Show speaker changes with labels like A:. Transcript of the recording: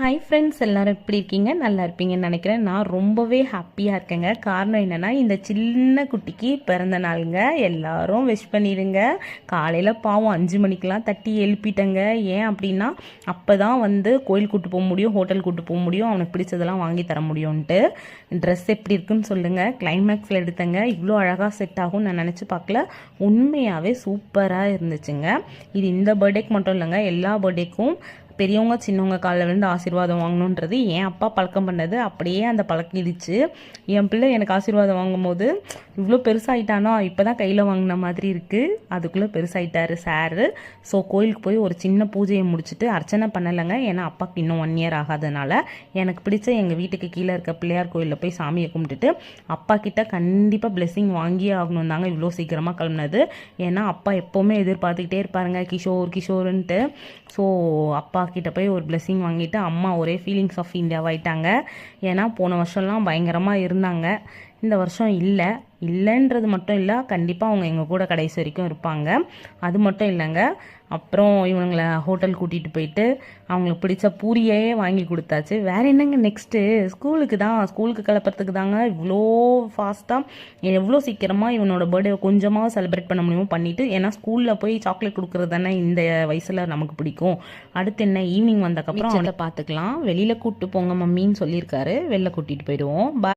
A: Hi friends, எல்லோரும் எப்படி இருக்கீங்க? நல்லா இருப்பீங்கன்னு நினைக்கிறேன். நான் ரொம்பவே ஹாப்பியாக இருக்கேங்க. காரணம் என்னென்னா, இந்த சின்ன குட்டிக்கு பிறந்த நாளுங்க. எல்லாரும் விஷ் பண்ணிடுங்க. காலையில் பாவம் 5 மணிக்கெலாம் தட்டி எழுப்பிட்டேங்க. ஏன் அப்படின்னா, அப்போ தான் கோயில் கூட்டு போக முடியும், ஹோட்டல் கூட்டு போக முடியும், அவனுக்கு பிடிச்சதெல்லாம் வாங்கி தர முடியும்ன்ட்டு. ட்ரெஸ் எப்படி இருக்குன்னு சொல்லுங்கள். கிளைமேக்ஸில் எடுத்தேங்க. இவ்வளோ அழகாக செட் ஆகும் நான் நினச்சி பார்க்கல. உண்மையாகவே சூப்பராக இருந்துச்சுங்க. இது இந்த பர்த்டேக்கு மட்டும் இல்லைங்க, எல்லா பர்த்டேக்கும் பெரியவங்க சின்னவங்க காலில் விழுந்து ஆசீர்வாதம் வாங்கணுன்றது என் அப்பா பழக்கம் பண்ணது. அப்படியே அந்த பழக்கிடுச்சு. என் பிள்ளை எனக்கு ஆசீர்வாதம் வாங்கும்போது இவ்வளோ பெருசாகிட்டானோ, இப்போ தான் கையில் வாங்கின மாதிரி இருக்குது. அதுக்குள்ளே பெருசாகிட்டாரு சாரு. ஸோ கோயிலுக்கு போய் ஒரு சின்ன பூஜையை முடிச்சுட்டு அர்ச்சனை பண்ணலைங்க. ஏன்னா அப்பாவுக்கு இன்னும் 1 இயர் ஆகாதனால எனக்கு பிடிச்ச எங்கள் வீட்டுக்கு கீழே இருக்க பிள்ளையார் கோயிலில் போய் சாமியை கும்பிட்டுட்டு அப்பா கிட்ட கண்டிப்பாக பிளெஸிங் வாங்கியே ஆகணும் தாங்க இவ்வளோ சீக்கிரமாக கிளம்புனது. ஏன்னா அப்பா எப்போவுமே எதிர்பார்த்துக்கிட்டே இருப்பாருங்க, கிஷோர் கிஷோருன்ட்டு. ஸோ அப்பா கிட்ட போய் ஒரு பிளெஸிங் வாங்கிட்டு அம்மா ஒரே ஃபீலிங்ஸ் ஆஃப் இந்தியாவாயிட்டாங்க. ஏன்னா போன வருஷம்லாம் பயங்கரமாக இருந்தாங்க, இந்த வருஷம் இல்லைன்றது மட்டும் இல்லை, கண்டிப்பாக அவங்க எங்கள் கூட கடைசி வரைக்கும் இருப்பாங்க. அது மட்டும் இல்லைங்க, அப்புறம் இவங்களை ஹோட்டல் கூட்டிகிட்டு போயிட்டு அவங்களுக்கு பிடிச்ச பூரியே வாங்கி கொடுத்தாச்சு. வேறு என்னங்க நெக்ஸ்ட்டு ஸ்கூலுக்கு கிளப்புறதுக்கு தாங்க இவ்வளோ ஃபாஸ்ட்டாக எவ்வளோ சீக்கிரமாக இவனோட பர்த்டே கொஞ்சமாக செலிப்ரேட் பண்ண முடியுமோ பண்ணிவிட்டு. ஏன்னா ஸ்கூலில் போய் சாக்லேட் கொடுக்குறது தானே இந்த வயசில் நமக்கு பிடிக்கும். அடுத்து என்ன, ஈவினிங் வந்ததுக்கப்புறம் அவனை பார்த்துக்கலாம். வெளியில் கூப்பிட்டு போங்க மம்மின்னு சொல்லியிருக்காரு. வெளில கூட்டிகிட்டு போயிடுவோம்.